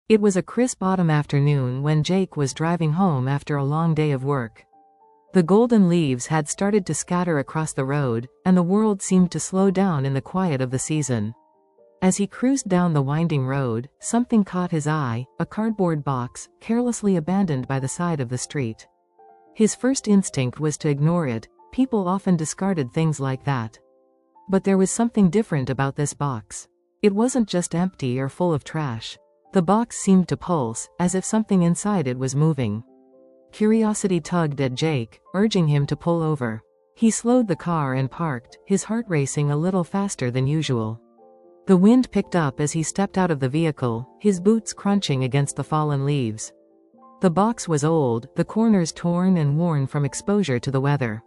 It was a crisp autumn afternoon when Jake was driving home after a long day of work. The golden leaves had started to scatter across the road, and the world seemed to slow down in the quiet of the season. As he cruised down the winding road, something caught his eye, a cardboard box, carelessly abandoned by the side of the street. His first instinct was to ignore it. People often discarded things like that. But there was something different about this box. It wasn't just empty or full of trash. The box seemed to pulse, as if something inside it was moving. Curiosity tugged at Jake, urging him to pull over. He slowed the car and parked, his heart racing a little faster than usual. The wind picked up as he stepped out of the vehicle, his boots crunching against the fallen leaves. The box was old, the corners torn and worn from exposure to the weather.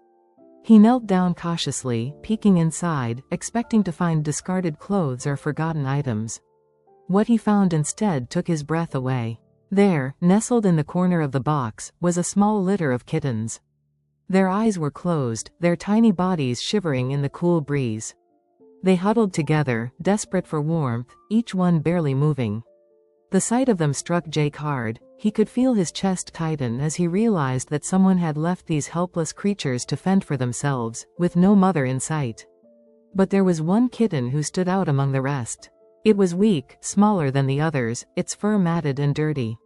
He knelt down cautiously, peeking inside, expecting to find discarded clothes or forgotten items. What he found instead took his breath away. There, nestled in the corner of the box, was a small litter of kittens. Their eyes were closed, their tiny bodies shivering in the cool breeze. They huddled together, desperate for warmth, each one barely moving. The sight of them struck Jake hard. He could feel his chest tighten as he realized that someone had left these helpless creatures to fend for themselves, with no mother in sight. But there was one kitten who stood out among the rest. It was weak, smaller than the others, its fur matted and dirty.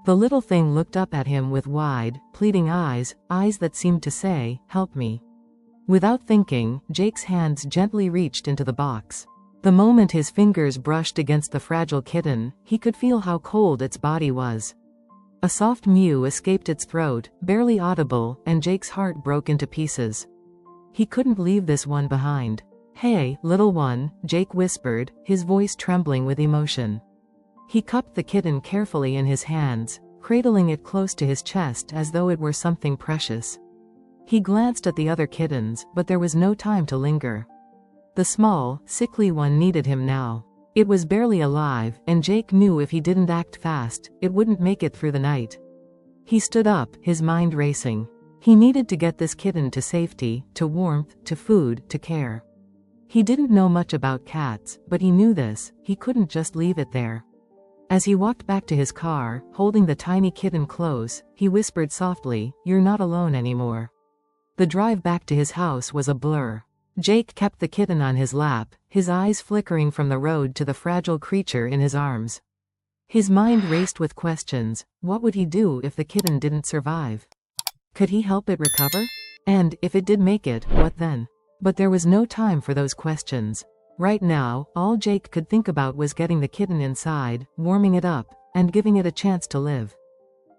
The little thing looked up at him with wide, pleading eyes, eyes that seemed to say, "Help me." Without thinking, Jake's hands gently reached into the box. The moment his fingers brushed against the fragile kitten, he could feel how cold its body was. A soft mew escaped its throat, barely audible, and Jake's heart broke into pieces. He couldn't leave this one behind. "Hey, little one," Jake whispered, his voice trembling with emotion. He cupped the kitten carefully in his hands, cradling it close to his chest as though it were something precious. He glanced at the other kittens, but there was no time to linger. The small, sickly one needed him now. It was barely alive, and Jake knew if he didn't act fast, it wouldn't make it through the night. He stood up, his mind racing. He needed to get this kitten to safety, to warmth, to food, to care. He didn't know much about cats, but he knew this, he couldn't just leave it there. As he walked back to his car, holding the tiny kitten close, he whispered softly, "You're not alone anymore." The drive back to his house was a blur. Jake kept the kitten on his lap, his eyes flickering from the road to the fragile creature in his arms. His mind raced with questions. What would he do if the kitten didn't survive? Could he help it recover? And, if it did make it, what then? But there was no time for those questions. Right now, all Jake could think about was getting the kitten inside, warming it up, and giving it a chance to live.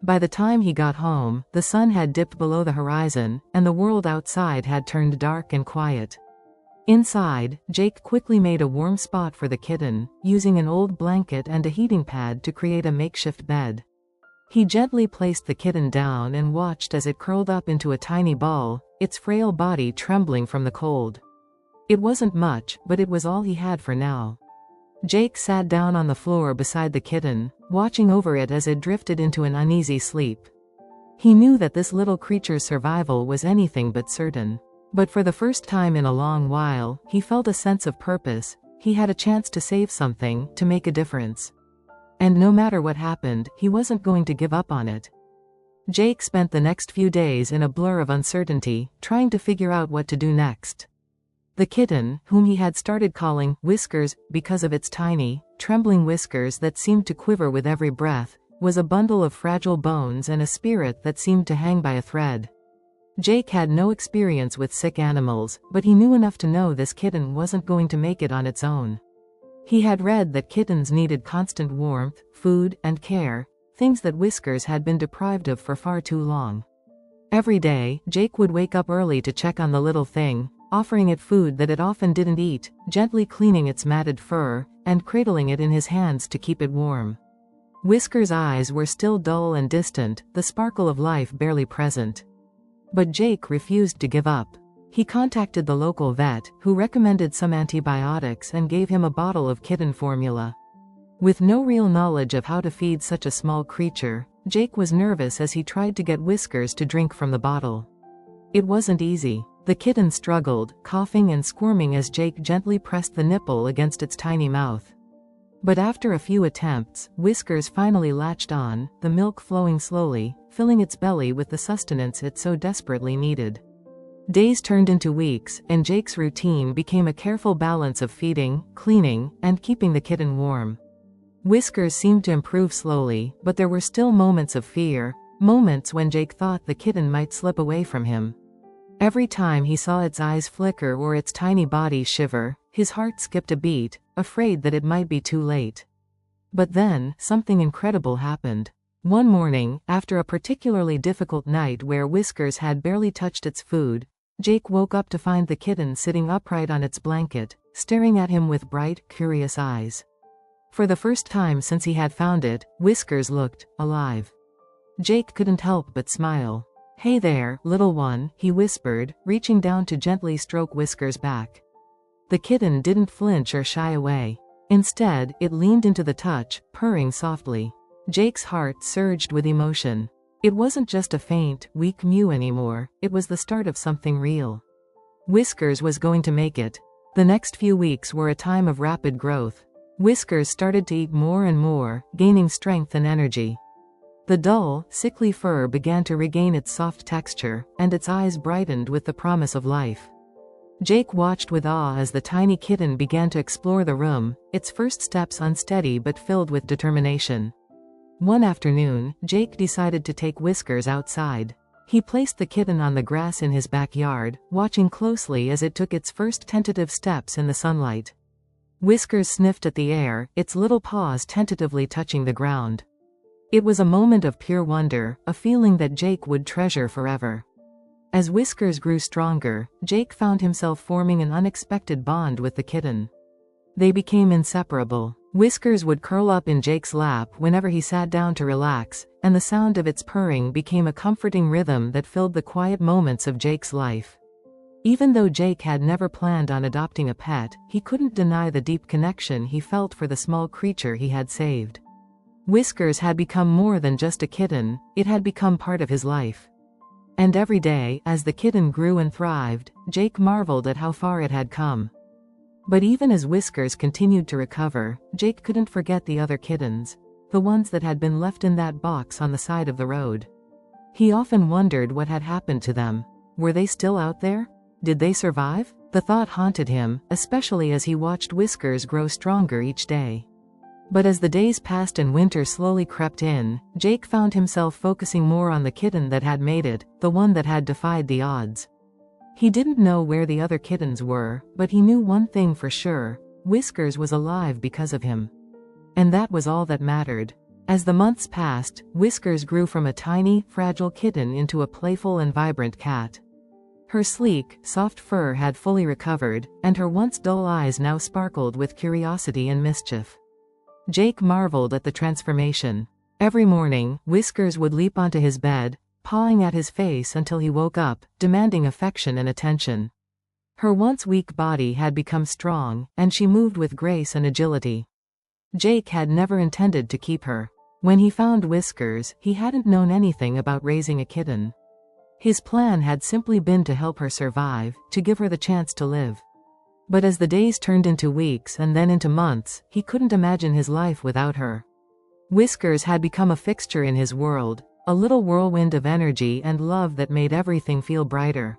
By the time he got home, the sun had dipped below the horizon, and the world outside had turned dark and quiet. Inside, Jake quickly made a warm spot for the kitten, using an old blanket and a heating pad to create a makeshift bed. He gently placed the kitten down and watched as it curled up into a tiny ball, its frail body trembling from the cold. It wasn't much, but it was all he had for now. Jake sat down on the floor beside the kitten, watching over it as it drifted into an uneasy sleep. He knew that this little creature's survival was anything but certain. But for the first time in a long while, he felt a sense of purpose. He had a chance to save something, to make a difference. And no matter what happened, he wasn't going to give up on it. Jake spent the next few days in a blur of uncertainty, trying to figure out what to do next. The kitten, whom he had started calling Whiskers because of its tiny, trembling whiskers that seemed to quiver with every breath, was a bundle of fragile bones and a spirit that seemed to hang by a thread. Jake had no experience with sick animals, but he knew enough to know this kitten wasn't going to make it on its own. He had read that kittens needed constant warmth, food, and care, things that Whiskers had been deprived of for far too long. Every day, Jake would wake up early to check on the little thing, offering it food that it often didn't eat, gently cleaning its matted fur, and cradling it in his hands to keep it warm. Whiskers' eyes were still dull and distant, the sparkle of life barely present. But Jake refused to give up. He contacted the local vet, who recommended some antibiotics and gave him a bottle of kitten formula. With no real knowledge of how to feed such a small creature, Jake was nervous as he tried to get Whiskers to drink from the bottle. It wasn't easy. The kitten struggled, coughing and squirming as Jake gently pressed the nipple against its tiny mouth. But after a few attempts, Whiskers finally latched on, the milk flowing slowly, filling its belly with the sustenance it so desperately needed. Days turned into weeks, and Jake's routine became a careful balance of feeding, cleaning, and keeping the kitten warm. Whiskers seemed to improve slowly, but there were still moments of fear, moments when Jake thought the kitten might slip away from him. Every time he saw its eyes flicker or its tiny body shiver, his heart skipped a beat, afraid that it might be too late. But then, something incredible happened. One morning, after a particularly difficult night where Whiskers had barely touched its food, Jake woke up to find the kitten sitting upright on its blanket, staring at him with bright, curious eyes. For the first time since he had found it, Whiskers looked alive. Jake couldn't help but smile. "Hey there, little one," he whispered, reaching down to gently stroke Whiskers' back. The kitten didn't flinch or shy away. Instead, it leaned into the touch, purring softly. Jake's heart surged with emotion. It wasn't just a faint, weak mew anymore, it was the start of something real. Whiskers was going to make it. The next few weeks were a time of rapid growth. Whiskers started to eat more and more, gaining strength and energy. The dull, sickly fur began to regain its soft texture, and its eyes brightened with the promise of life. Jake watched with awe as the tiny kitten began to explore the room, its first steps unsteady but filled with determination. One afternoon, Jake decided to take Whiskers outside. He placed the kitten on the grass in his backyard, watching closely as it took its first tentative steps in the sunlight. Whiskers sniffed at the air, its little paws tentatively touching the ground. It was a moment of pure wonder, a feeling that Jake would treasure forever. As Whiskers grew stronger, Jake found himself forming an unexpected bond with the kitten. They became inseparable. Whiskers would curl up in Jake's lap whenever he sat down to relax, and the sound of its purring became a comforting rhythm that filled the quiet moments of Jake's life. Even though Jake had never planned on adopting a pet, he couldn't deny the deep connection he felt for the small creature he had saved. Whiskers had become more than just a kitten, it had become part of his life. And every day, as the kitten grew and thrived, Jake marveled at how far it had come. But even as Whiskers continued to recover, Jake couldn't forget the other kittens, the ones that had been left in that box on the side of the road. He often wondered what had happened to them. Were they still out there? Did they survive? The thought haunted him, especially as he watched Whiskers grow stronger each day. But as the days passed and winter slowly crept in, Jake found himself focusing more on the kitten that had made it, the one that had defied the odds. He didn't know where the other kittens were, but he knew one thing for sure: Whiskers was alive because of him. And that was all that mattered. As the months passed, Whiskers grew from a tiny, fragile kitten into a playful and vibrant cat. Her sleek, soft fur had fully recovered, and her once dull eyes now sparkled with curiosity and mischief. Jake marveled at the transformation. Every morning, Whiskers would leap onto his bed, pawing at his face until he woke up, demanding affection and attention. Her once weak body had become strong, and she moved with grace and agility. Jake had never intended to keep her. When he found Whiskers, he hadn't known anything about raising a kitten. His plan had simply been to help her survive, to give her the chance to live. But as the days turned into weeks and then into months, he couldn't imagine his life without her. Whiskers had become a fixture in his world, a little whirlwind of energy and love that made everything feel brighter.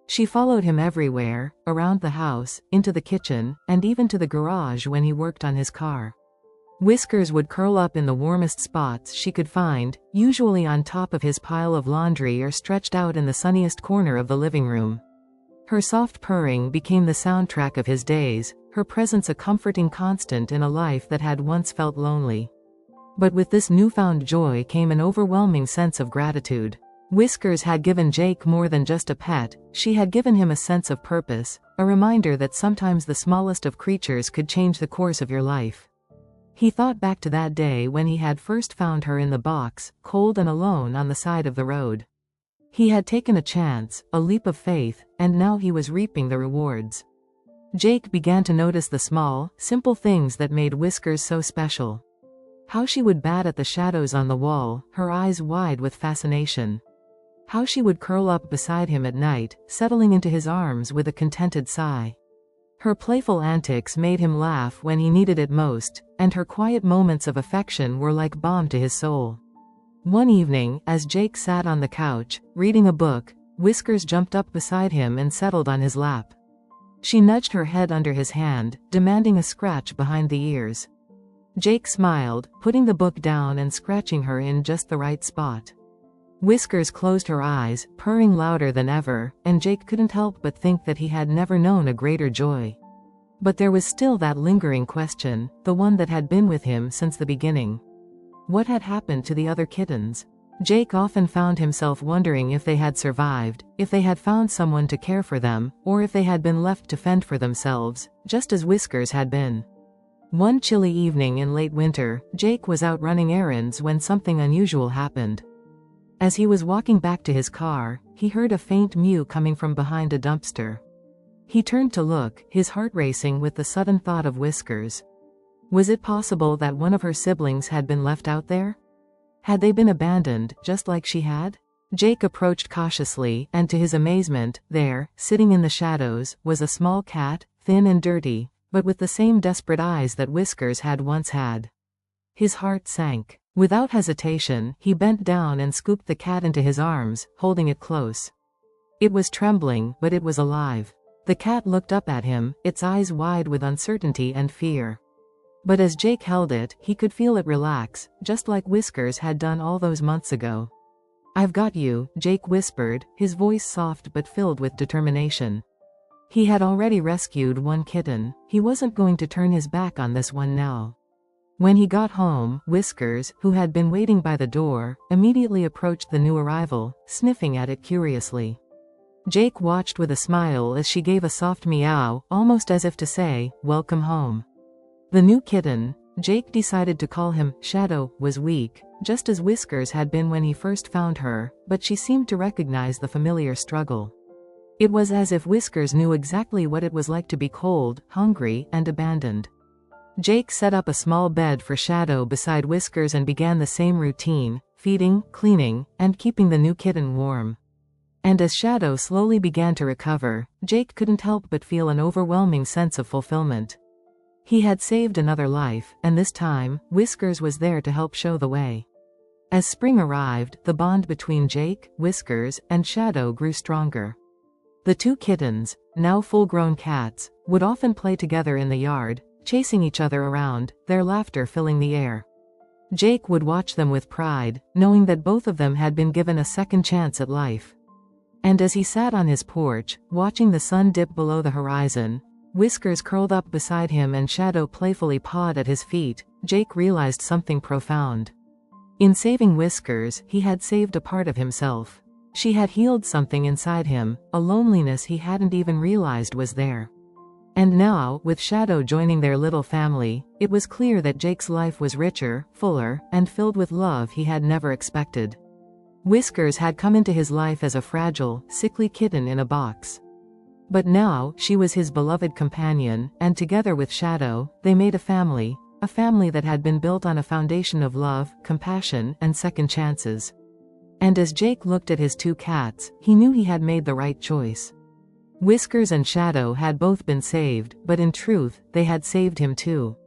She followed him everywhere, around the house, into the kitchen, and even to the garage when he worked on his car. Whiskers would curl up in the warmest spots she could find, usually on top of his pile of laundry or stretched out in the sunniest corner of the living room. Her soft purring became the soundtrack of his days, her presence a comforting constant in a life that had once felt lonely. But with this newfound joy came an overwhelming sense of gratitude. Whiskers had given Jake more than just a pet, she had given him a sense of purpose, a reminder that sometimes the smallest of creatures could change the course of your life. He thought back to that day when he had first found her in the box, cold and alone on the side of the road. He had taken a chance, a leap of faith, and now he was reaping the rewards. Jake began to notice the small, simple things that made Whiskers so special. How she would bat at the shadows on the wall, her eyes wide with fascination. How she would curl up beside him at night, settling into his arms with a contented sigh. Her playful antics made him laugh when he needed it most, and her quiet moments of affection were like balm to his soul. One evening, as Jake sat on the couch, reading a book, Whiskers jumped up beside him and settled on his lap. She nudged her head under his hand, demanding a scratch behind the ears. Jake smiled, putting the book down and scratching her in just the right spot. Whiskers closed her eyes, purring louder than ever, and Jake couldn't help but think that he had never known a greater joy. But there was still that lingering question, the one that had been with him since the beginning. What had happened to the other kittens? Jake often found himself wondering if they had survived, if they had found someone to care for them, or if they had been left to fend for themselves, just as Whiskers had been. One chilly evening in late winter, Jake was out running errands when something unusual happened. As he was walking back to his car, he heard a faint mew coming from behind a dumpster. He turned to look, his heart racing with the sudden thought of Whiskers. Was it possible that one of her siblings had been left out there? Had they been abandoned, just like she had? Jake approached cautiously, and to his amazement, there, sitting in the shadows, was a small cat, thin and dirty, but with the same desperate eyes that Whiskers had once had. His heart sank. Without hesitation, he bent down and scooped the cat into his arms, holding it close. It was trembling, but it was alive. The cat looked up at him, its eyes wide with uncertainty and fear. But as Jake held it, he could feel it relax, just like Whiskers had done all those months ago. "I've got you," Jake whispered, his voice soft but filled with determination. He had already rescued one kitten. He wasn't going to turn his back on this one now. When he got home, Whiskers, who had been waiting by the door, immediately approached the new arrival, sniffing at it curiously. Jake watched with a smile as she gave a soft meow, almost as if to say, "Welcome home." The new kitten, Jake decided to call him Shadow, was weak, just as Whiskers had been when he first found her, but she seemed to recognize the familiar struggle. It was as if Whiskers knew exactly what it was like to be cold, hungry, and abandoned. Jake set up a small bed for Shadow beside Whiskers and began the same routine, feeding, cleaning, and keeping the new kitten warm. And as Shadow slowly began to recover, Jake couldn't help but feel an overwhelming sense of fulfillment. He had saved another life, and this time, Whiskers was there to help show the way. As spring arrived, the bond between Jake, Whiskers, and Shadow grew stronger. The two kittens, now full-grown cats, would often play together in the yard, chasing each other around, their laughter filling the air. Jake would watch them with pride, knowing that both of them had been given a second chance at life. And as he sat on his porch, watching the sun dip below the horizon, Whiskers curled up beside him and Shadow playfully pawed at his feet, Jake realized something profound. In saving Whiskers, he had saved a part of himself. She had healed something inside him, a loneliness he hadn't even realized was there. And now, with Shadow joining their little family, it was clear that Jake's life was richer, fuller, and filled with love he had never expected. Whiskers had come into his life as a fragile, sickly kitten in a box. But now, she was his beloved companion, and together with Shadow, they made a family that had been built on a foundation of love, compassion, and second chances. And as Jake looked at his two cats, he knew he had made the right choice. Whiskers and Shadow had both been saved, but in truth, they had saved him too.